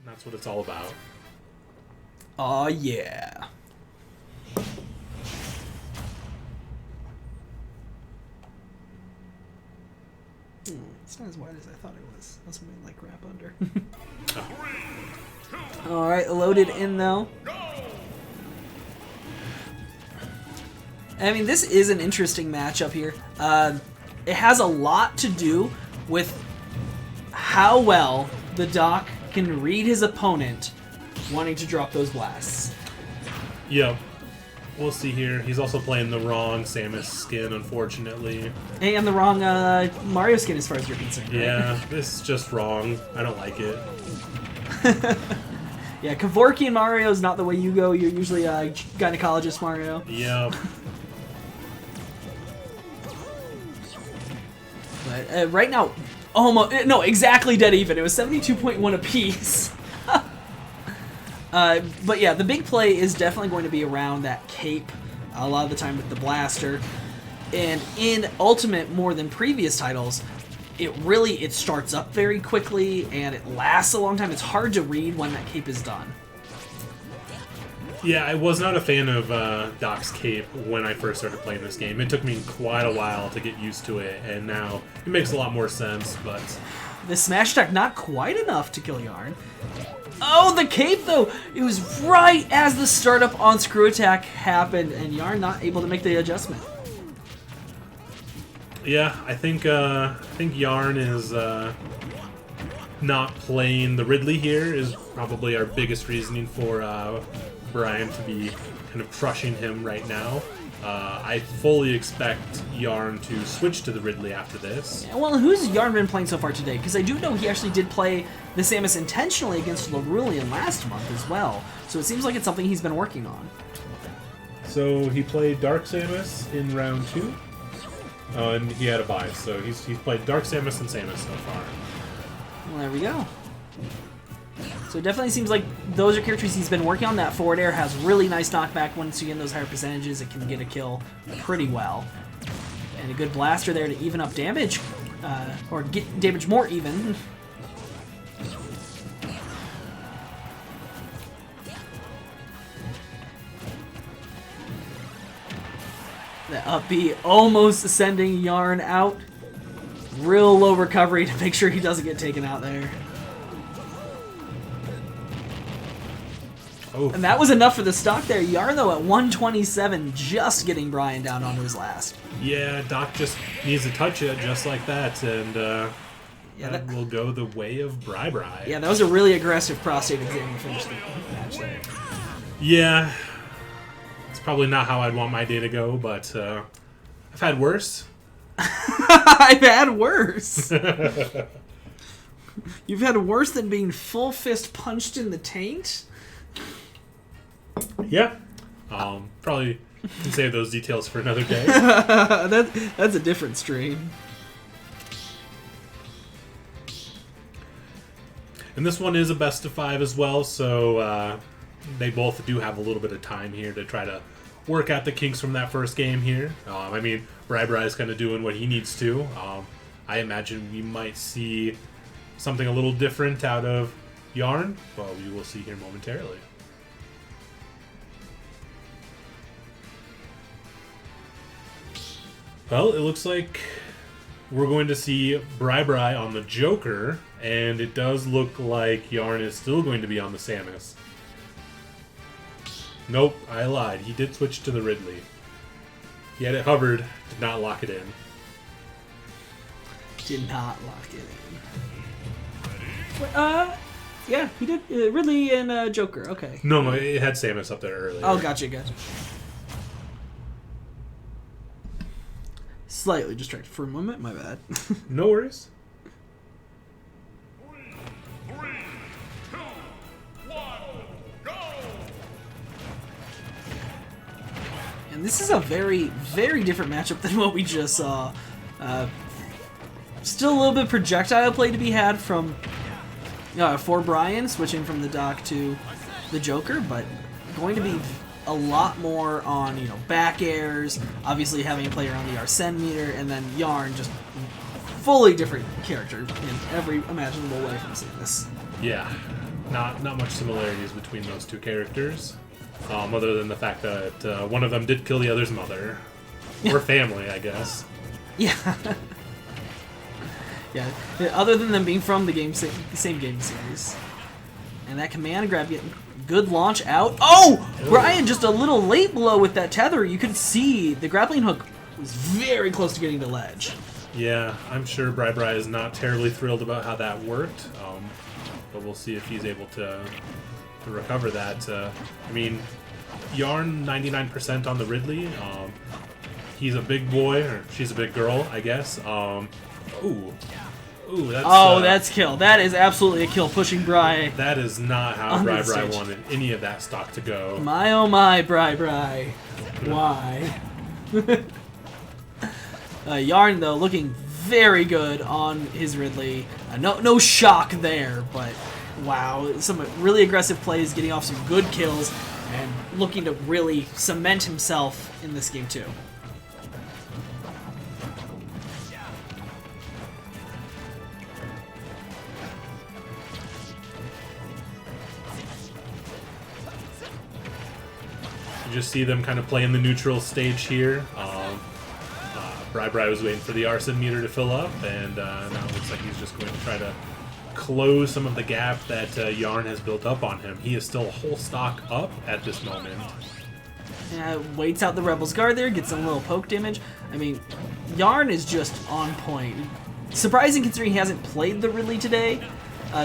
That's what it's all about. Aw, yeah. It's not as wide as I thought it was. That's something like wrap under. Alright, loaded in though. I mean, this is an interesting matchup here. It has a lot to do with how well the Doc can read his opponent wanting to drop those blasts. Yep. We'll see here. He's also playing the wrong Samus skin, unfortunately. And the wrong Mario skin as far as you're concerned, right? Yeah, this is just wrong. I don't like it. Yeah, Kevorkian Mario is not the way you go. You're usually a gynecologist Mario. Yep. But right now, almost no, exactly dead even. It was 72.1 apiece. But yeah, the big play is definitely going to be around that cape a lot of the time with the blaster. And in Ultimate, more than previous titles, it starts up very quickly and it lasts a long time. It's hard to read when that cape is done. Yeah, I was not a fan of Doc's cape when I first started playing this game. It took me quite a while to get used to it, and now it makes a lot more sense, but... The smash attack, not quite enough to kill Yarn. Oh, the cape, though! It was right as the startup on screw attack happened, and Yarn not able to make the adjustment. Yeah, I think Yarn is not playing the Ridley here is probably our biggest reasoning for Bryan to be kind of crushing him right now. I fully expect Yarn to switch to the Ridley after this. Yeah, well, who's Yarn been playing so far today? Because I do know he actually did play the Samus intentionally against Larulian last month as well. So it seems like it's something he's been working on. So he played Dark Samus in round 2. And he had a bye, so he's played Dark Samus and Samus so far. Well, there we go. So it definitely seems like those are characters he's been working on. That forward air has really nice knockback. Once you get in those higher percentages, it can get a kill pretty well. And a good blaster there to even up damage, or get damage more even. The up B almost sending Yarn out. Real low recovery to make sure he doesn't get taken out there. Oh. And that was enough for the stock there. Yarn, though, at 127, just getting Bryan down onto his last. Yeah, Doc just needs to touch it just like that, and that will go the way of Bri. Yeah, that was a really aggressive prostate exam to finish the match there. Yeah, it's probably not how I'd want my day to go, but I've had worse. I've had worse. You've had worse than being full fist punched in the taint? Yeah. Probably can save those details for another day. That's a different stream. And this one is a best of 5 as well, so they both do have a little bit of time here to try to work out the kinks from that first game here. I mean, Bri is kind of doing what he needs to. I imagine we might see something a little different out of Yarn. Well, we will see here momentarily. Well, it looks like we're going to see Bri on the Joker, and it does look like Yarn is still going to be on the Samus. Nope, I lied. He did switch to the Ridley. He had it hovered, did not lock it in. Did not lock it in. Yeah, he did. Ridley and Joker, okay. No, it had Samus up there earlier. Oh, gotcha. Slightly distracted for a moment, my bad. No worries. 3, 2, 1, go! And this is a very, very different matchup than what we just saw. Still a little bit of projectile play to be had from for Bryan, switching from the Doc to the Joker, but going to be a lot more on, back airs, obviously having a play around the Arsene meter, and then Yarn, just fully different character in every imaginable way from seeing this. Yeah. not much similarities between those two characters, other than the fact that one of them did kill the other's mother. Or family, I guess. Yeah. Yeah, other than them being from the same game series. And that command grab, getting good launch out. Oh! Bryan just a little late blow with that tether. You could see the grappling hook was very close to getting the ledge. Yeah, I'm sure Bryan is not terribly thrilled about how that worked, but we'll see if he's able to recover that. I mean, Yarn 99% on the Ridley. He's a big boy, or she's a big girl, I guess. Ooh, that's... that's kill. That is absolutely a kill, pushing Bryan. That is not how Bryan wanted any of that stock to go. My oh my, Bryan. Why? Yarn, though, looking very good on his Ridley. No shock there, but wow. Some really aggressive plays, getting off some good kills, and looking to really cement himself in this game, too. You just see them kind of play in the neutral stage here. Bryan was waiting for the arson meter to fill up, and now it looks like he's just going to try to close some of the gap that Yarn has built up on him. He is still a whole stock up at this moment. Waits out the Rebel's guard there, gets a little poke damage. I mean, Yarn is just on point. Surprising considering he hasn't played the Ridley today.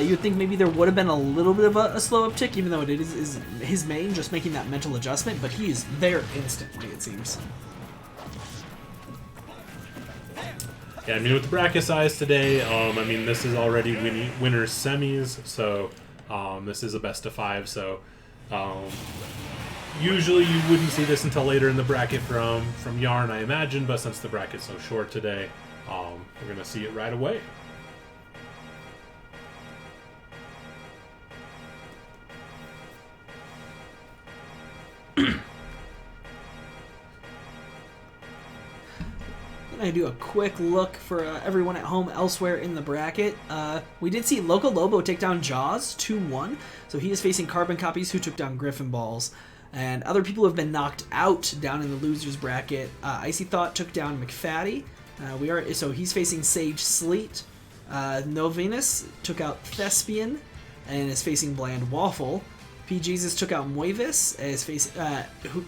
You would think maybe there would have been a little bit of a slow uptick, even though it is his main, just making that mental adjustment, but he is there instantly, it seems. Yeah, I mean, with the bracket size today, I mean, this is already winner's semis, so this is a best of 5, so usually you wouldn't see this until later in the bracket from Yarn, I imagine, but since the bracket's so short today, we're going to see it right away. I do a quick look for everyone at home elsewhere in the bracket. We did see Loco Lobo take down Jaws 2-1, so he is facing Carbon Copies, who took down Griffin Balls. And other people have been knocked out down in the losers bracket. Icy Thought took down McFaddy. So he's facing Sage Sleet. Novenus took out Thespian and is facing Bland Waffle. P. Jesus took out Moivis,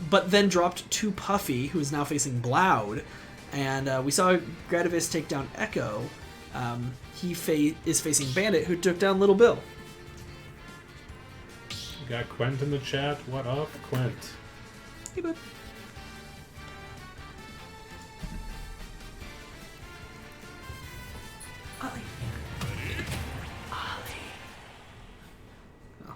but then dropped to Puffy, who is now facing Bloud. And we saw Gradivis take down Echo. He is facing Bandit, who took down Little Bill. We got Quent in the chat. What up, Quent? Hey, bud. Ollie. Ollie. Oh.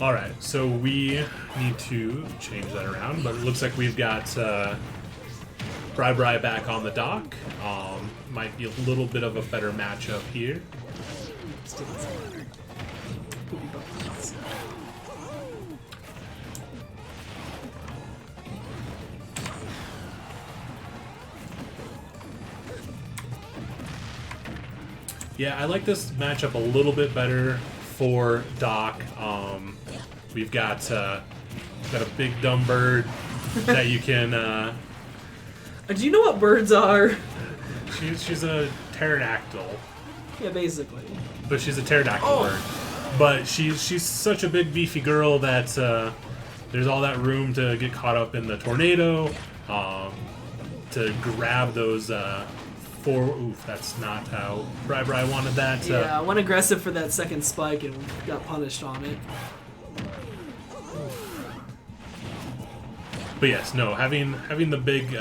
Alright, so we need to change that around, but it looks like we've got Bryan back on the dock. Might be a little bit of a better matchup here. Still doesn't matter. Poopy buckets. Yeah, I like this matchup a little bit better for Doc. We've got a big dumb bird that you can. Do you know what birds are? She's a pterodactyl. Yeah, basically. But she's a pterodactyl bird. But she's such a big beefy girl that there's all that room to get caught up in the tornado, to grab those. Oof, that's not how Bryan wanted that. Yeah, I went aggressive for that second spike and got punished on it. But yes, no, having the big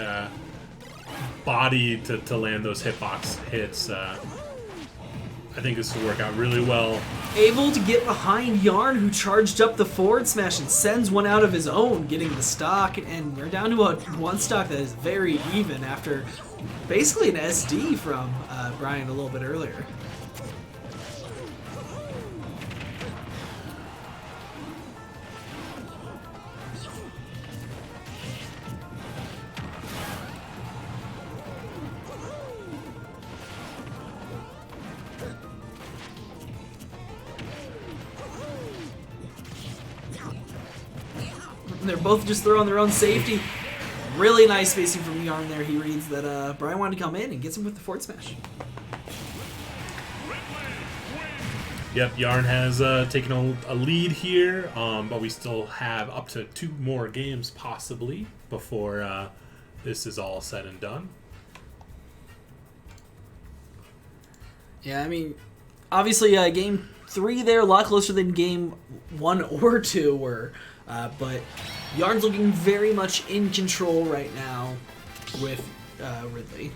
body to land those hitbox hits, I think this will work out really well. Able to get behind Yarn, who charged up the forward smash and sends one out of his own, getting the stock, and we're down to a one stock that is very even after basically an SD from Bryan a little bit earlier. They're both just throwing their own safety. Really nice spacing from Yarn there. He reads that Bryan wanted to come in and gets him with the forward smash. Yep, Yarn has taken a lead here, but we still have up to 2 more games possibly before this is all said and done. Yeah, I mean, obviously game 3 there, a lot closer than game 1 or 2 were, but Yarn's looking very much in control right now with Ridley.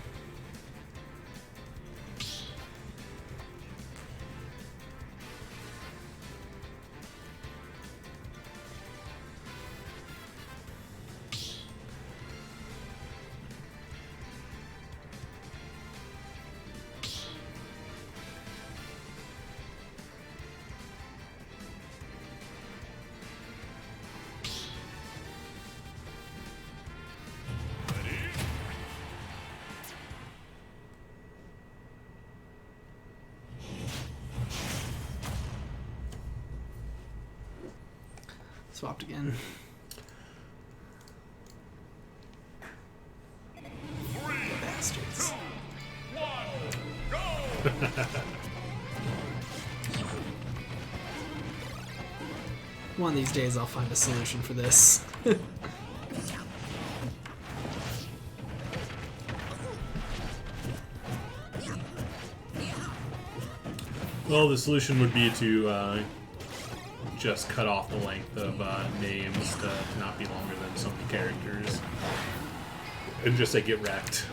Swapped again. Bastards. One of these days I'll find a solution for this. Well, the solution would be to just cut off the length of names to not be longer than so many characters. And just say get wrecked.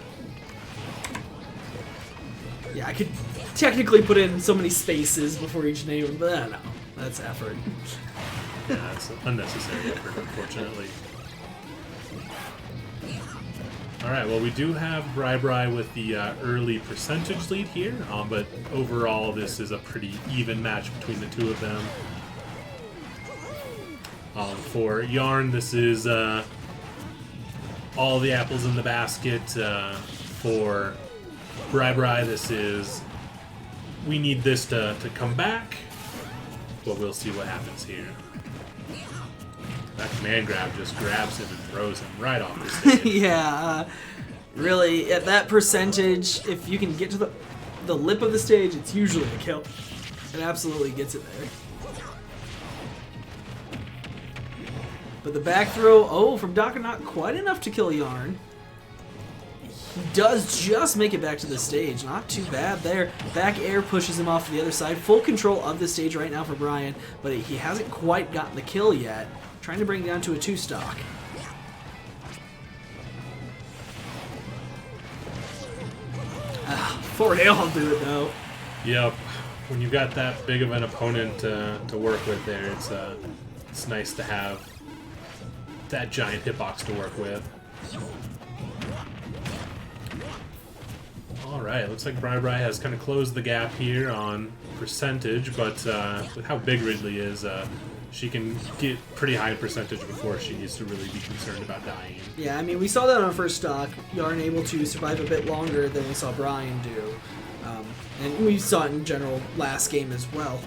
Yeah, I could technically put in so many spaces before each name, but I don't know. That's effort. Yeah, it's unnecessary effort, unfortunately. Alright, well we do have Bri with the early percentage lead here, but overall this is a pretty even match between the two of them. For Yarn, this is all the apples in the basket. For Bri, this is we need this to come back, but we'll see what happens here. That command grab just grabs him and throws him right off the stage. Yeah, really, at that percentage, if you can get to the lip of the stage, it's usually a kill. It absolutely gets it there. But the back throw, from Daka, not quite enough to kill Yarn. He does just make it back to the stage. Not too bad there. Back air pushes him off to the other side. Full control of the stage right now for Bryan, but he hasn't quite gotten the kill yet. Trying to bring it down to a 2-stock. Forward air will do it though. Yep. When you've got that big of an opponent to work with there, it's nice to have that giant hitbox to work with. Alright, looks like Bri has kind of closed the gap here on percentage, but with how big Ridley is, she can get pretty high percentage before she needs to really be concerned about dying. Yeah, I mean, we saw that on first stock. Yarn able to survive a bit longer than we saw Bryan do. And we saw it in general last game as well.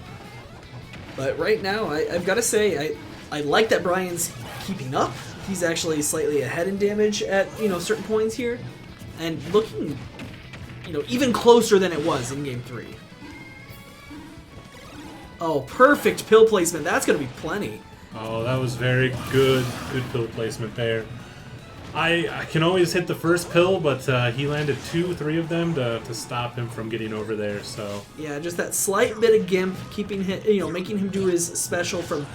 But right now, I've got to say, I like that Bryan's keeping up. He's actually slightly ahead in damage at, certain points here. And looking, even closer than it was in Game 3. Oh, perfect pill placement. That's going to be plenty. Oh, that was very good pill placement there. I can always hit the first pill, but he landed 2, 3 of them to stop him from getting over there. So yeah, just that slight bit of gimp, keeping him, making him do his special from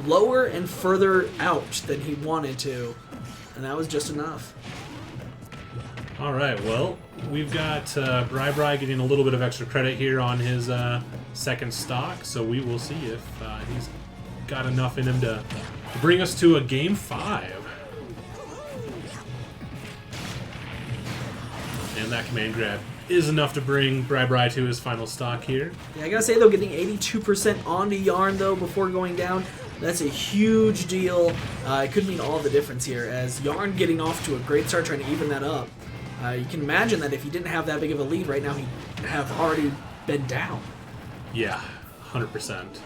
lower and further out than he wanted to, and that was just enough. All right, well, we've got Bri getting a little bit of extra credit here on his second stock, so we will see if he's got enough in him to bring us to a Game 5. And that command grab is enough to bring Bri to his final stock here. Yeah, I gotta say though, getting 82% onto Yarn though before going down, that's a huge deal. It could mean all the difference here, as Yarn getting off to a great start trying to even that up. You can imagine that if he didn't have that big of a lead right now, he'd have already been down. Yeah, 100%.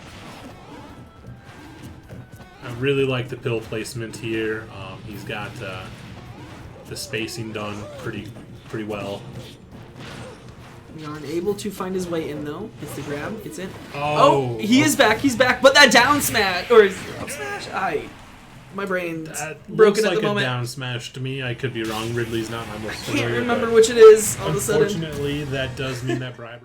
really like the pill placement here. He's got the spacing done pretty well. Yarn able to find his way in though. Gets the grab, gets in. Oh, He is back. He's back. But that down smash or is it up smash? My brain's broken looks at like the moment. a down smash to me. I could be wrong. Ridley's not my most familiar. Can't remember which it is. All of a sudden. Unfortunately, that does mean that Bryan.